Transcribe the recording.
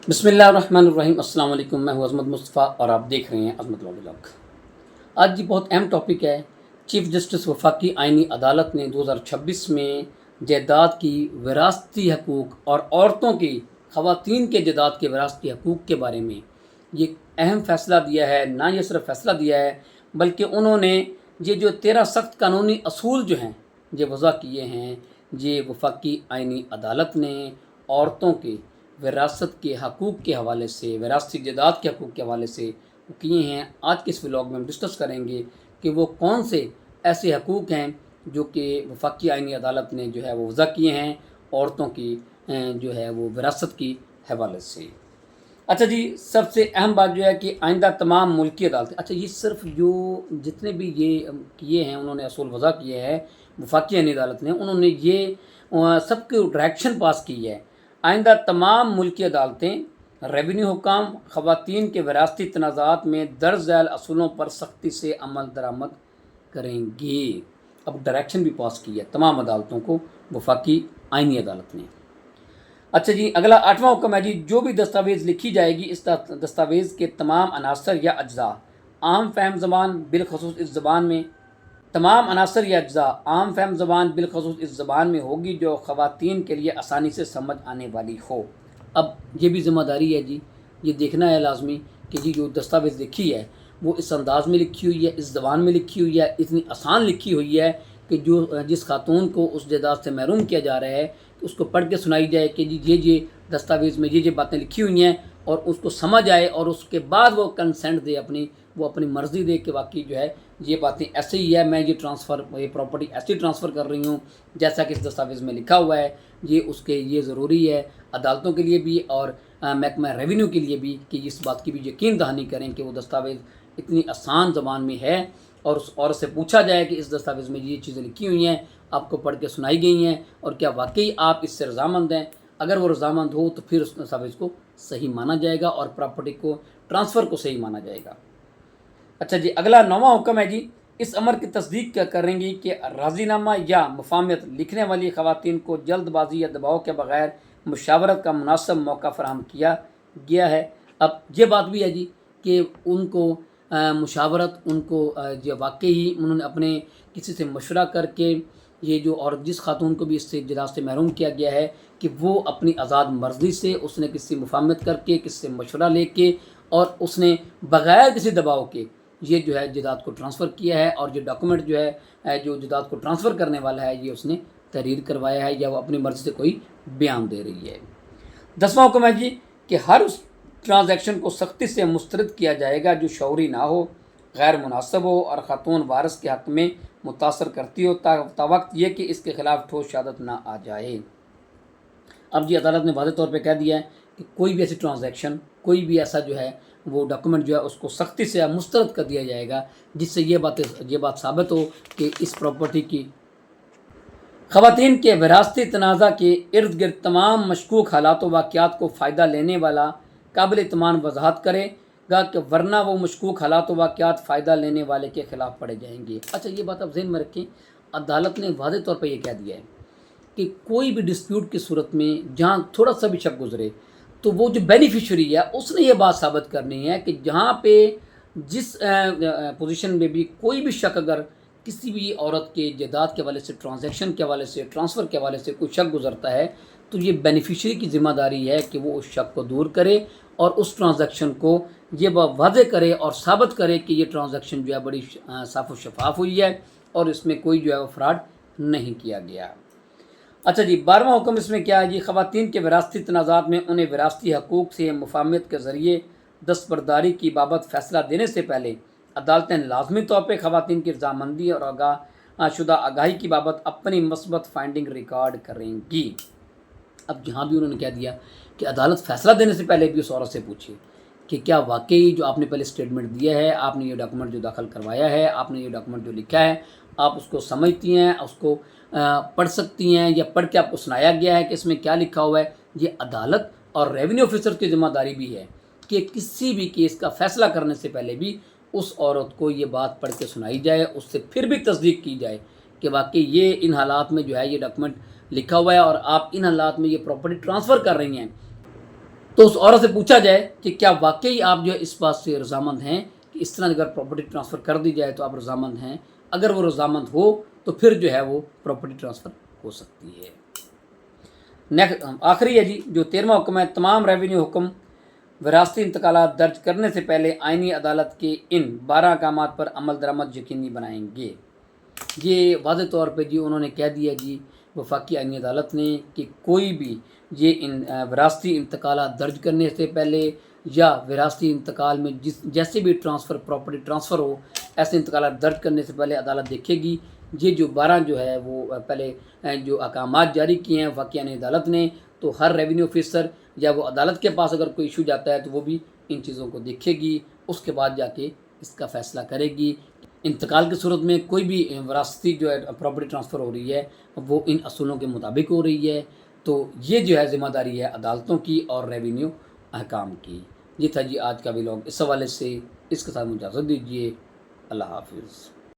बिस्मिल्लाहिर्रहमानिर्रहीम। अस्सलाम वालेकुम। मैं हूं अज़मत मुस्तफ़ा और आप देख रहे हैं अज़मत व्लॉग। आज जी बहुत अहम टॉपिक है। चीफ जस्टिस वफाकी आइनी अदालत ने 2026 में जायदाद की विरासती हकूक़ और औरतों की ख़वातीन के जायदाद के विरासती हकूक़ के बारे में ये अहम फ़ैसला दिया है। ना ये सिर्फ फ़ैसला दिया है बल्कि उन्होंने ये जो 13 सख्त कानूनी असूल जो हैं ये वज़ा किए हैं। ये वफाकी आइनी अदालत ने औरतों के विरासत के हकूक़ के हवाले से, विरासती जायदाद के हकूक़ के हवाले से किए हैं। आज के इस व्लॉग में हम डिस्कस करेंगे कि वो कौन से ऐसे हकूक़ हैं जो कि वफाकी आइनी अदालत ने जो है वो वज़ा किए हैं औरतों की जो है वो विरासत की हवाले से। अच्छा जी, सबसे अहम बात जो है कि आइंदा तमाम मुल्की अदालतें, अच्छा ये सिर्फ जो जितने भी ये किए हैं उन्होंने असूल वज़ा किए हैं वफाकी आइनी अदालत ने, उन्होंने ये सबकी डायरेक्शन पास की है। आइंदा तमाम मुल्की अदालतें रेवेन्यू हुकाम ख़वातीन के विरासती तनाज़ात में दर्ज झैल असूलों पर सख्ती से अमल दरामद करेंगी। अब डायरेक्शन भी पास की है तमाम अदालतों को वफाकी आइनी अदालत ने। अच्छा जी, अगला 8वां हुक्म है जी, जो भी दस्तावेज़ लिखी जाएगी इस दस्तावेज़ के तमाम अनासर या अज्जा आम फ़हम ज़बान बिलखसूस इस ज़बान में तमाम अनासर या अज्जा आम फ़हम ज़बान बिलखसूस इस ज़बान में होगी जो ख़वातीन के लिए आसानी से समझ आने वाली हो। अब ये भी ज़िम्मेदारी है जी, ये देखना है लाजमी कि जी जो दस्तावेज़ लिखी है वो इस अंदाज़ में लिखी हुई है, इस ज़बान में लिखी हुई है, इतनी आसान लिखी हुई है कि जो जिस खातून को उस जायदाद से महरूम किया जा रहा है उसको पढ़ के सुनाई जाए कि जी ये दस्तावेज़ में ये बातें लिखी हुई हैं और उसको समझ आए और उसके बाद वो कंसेंट दे, वो अपनी मर्ज़ी दे कि वाकई जो है ये बातें ऐसे ही है, मैं ये प्रॉपर्टी ऐसी ट्रांसफ़र कर रही हूँ जैसा कि इस दस्तावेज़ में लिखा हुआ है। ये ज़रूरी है अदालतों के लिए भी और महकमा रेवेन्यू के लिए भी कि इस बात की भी यकीन दहानी करें कि वो दस्तावेज़ इतनी आसान ज़बान में है और उस औरत से पूछा जाए कि इस दस्तावेज़ में ये चीज़ें लिखी हुई हैं, आपको पढ़ के सुनाई गई हैं और क्या वाकई आप इससे रज़ामंद हैं। अगर वो रज़ामंद हो तो फिर उस दस्तावेज़ को सही माना जाएगा और प्रॉपर्टी को ट्रांसफ़र को सही माना जाएगा। अच्छा जी, अगला 9वां हुक्म है जी, इस अमर की तस्दीक क्या करेंगी कि राज़ीनामा या मुफ़ाहमत लिखने वाली ख़वातीन को जल्दबाजी या दबाव के बग़ैर मुशावरत का मुनासिब मौका फ़राहम किया गया है। अब ये बात भी है जी कि उनको मुशावरत जो वाकई ही उन्होंने अपने किसी से मशवरा करके ये जो और जिस खातून को भी इससे जायदाद से महरूम किया गया है कि वो अपनी आज़ाद मर्ज़ी से उसने किसी मुफ़ाहमत करके किसी से मशवरा लेके और उसने बग़ैर किसी दबाव के ये जो है जायदाद को ट्रांसफ़र किया है और ये डॉक्यूमेंट जो है जो जायदाद को ट्रांसफ़र करने वाला है ये उसने तहरीर करवाया है या वो अपनी मर्ज़ी से कोई बयान दे रही है। 10वां हुक्म है जी कि हर उस ट्रांजैक्शन को सख्ती से मुस्तरद किया जाएगा जो शौरी ना हो, गैर मुनासिब हो और ख़ातून वारिस के हक़ में मुतासर करती हो तावक्त ये कि इसके ख़िलाफ़ ठोस शहादत ना आ जाए। अब जी अदालत ने वाज़ेह तौर पे कह दिया है कि कोई भी ऐसी ट्रांजैक्शन, कोई भी ऐसा जो है वो डॉक्यूमेंट जो है उसको सख्ती से मुस्तरद कर दिया जाएगा जिससे ये बात साबित हो कि इस प्रॉपर्टी की ख़वातीन के विरासती तनाज़ा के इर्द गिर्द तमाम मशकूक हालात वाक़यात को फ़ायदा लेने वाला काबिल इत्मीनान वज़ाहत करेगा कि वरना वो मशकूक हालात वाक़यात फ़ायदा लेने वाले के ख़िलाफ़ पढ़े जाएंगे। अच्छा ये बात आप ज़हन में रखें, अदालत ने वाज़ेह तौर पर यह कह दिया है कि कोई भी डिस्प्यूट की सूरत में जहाँ थोड़ा सा भी शक गुजरे तो वो जो बेनिफिशरी है उसने ये बात साबित करनी है कि जहाँ पे जिस पोजीशन में भी कोई भी शक अगर किसी भी औरत के जायदाद के हवाले से, ट्रांजैक्शन के हवाले से, ट्रांसफ़र के हवाले से कोई शक गुजरता है तो ये बेनिफिशरी की ज़िम्मेदारी है कि वो उस शक को दूर करे और उस ट्रांजैक्शन को ये वाज़ेह करे और साबित करे कि ये ट्रांजैक्शन जो है बड़ी साफ़ व शफ़ाफ़ हुई है और इसमें कोई जो है वो फ्रॉड नहीं किया गया। अच्छा जी, 12वां हुक्म इसमें क्या है जी, ख़वातीन के विरासती तनाज़ात में उन्हें विरासती हकूक़ से मुफ़ाहमत के ज़रिए दस्तबरदारी की बाबत फ़ैसला देने से पहले अदालतें लाजमी तौर पर ख़वातीन की रज़ामंदी और शुदा आगाही की बाबत अपनी मस्बत फाइंडिंग रिकॉर्ड करेंगी। अब यहाँ भी उन्होंने कह दिया कि अदालत फ़ैसला देने से पहले भी उस औरत से पूछे कि क्या वाकई जो आपने पहले स्टेटमेंट दिया है, आपने ये डॉक्यूमेंट जो दाखिल करवाया है, आपने ये डॉक्यूमेंट जो लिखा है, आप उसको समझती हैं, उसको पढ़ सकती हैं या पढ़ के आपको सुनाया गया है कि इसमें क्या लिखा हुआ है। ये अदालत और रेवेन्यू ऑफिसर की ज़िम्मेदारी भी है कि किसी भी केस का फ़ैसला करने से पहले भी उस औरत को ये बात पढ़ के सुनाई जाए, उससे फिर भी तस्दीक की जाए कि वाकई ये इन हालात में जो है ये डॉक्यूमेंट लिखा हुआ है और आप इन हालात में ये प्रॉपर्टी ट्रांसफ़र कर रही हैं। تو اس عورت سے پوچھا جائے کہ کیا واقعی آپ جو ہے اس بات سے رضامند ہیں کہ اس طرح اگر پراپرٹی ٹرانسفر کر دی جائے تو آپ رضامند ہیں؟ اگر وہ رضامند ہو تو پھر جو ہے وہ پراپرٹی ٹرانسفر ہو سکتی ہے۔ آخری ہے جی جو 13واں حکم ہے، تمام ریونیو حکم وراثتی انتقالات درج کرنے سے پہلے آئینی عدالت کے ان 12 احکامات پر عمل درآمد یقینی بنائیں گے۔ یہ واضح طور پہ جی انہوں نے کہہ دیا جی وفاقی آئینی عدالت نے کہ کوئی بھی یہ وراثتی انتقالات درج کرنے سے پہلے یا وراثتی انتقال میں جیسے بھی پراپرٹی ٹرانسفر ہو، ایسے انتقالات درج کرنے سے پہلے عدالت دیکھے گی یہ جو 12 جو ہے وہ پہلے جو احکامات جاری کیے ہیں وفاقی آئینی عدالت نے، تو ہر ریونیو آفیسر یا وہ عدالت کے پاس اگر کوئی ایشو جاتا ہے تو وہ بھی ان چیزوں کو دیکھے گی، اس کے بعد جا کے اس کا فیصلہ کرے گی۔ انتقال کی صورت میں کوئی بھی وراثتی جو ہے پراپرٹی ٹرانسفر ہو رہی ہے وہ ان اصولوں کے مطابق ہو رہی ہے، تو یہ جو ہے ذمہ داری ہے عدالتوں کی اور ریونیو احکام کی۔ یہ تھا جی آج کا ویلاگ، اس حوالے سے اس کے ساتھ مجھے اجازت دیجیے، اللہ حافظ۔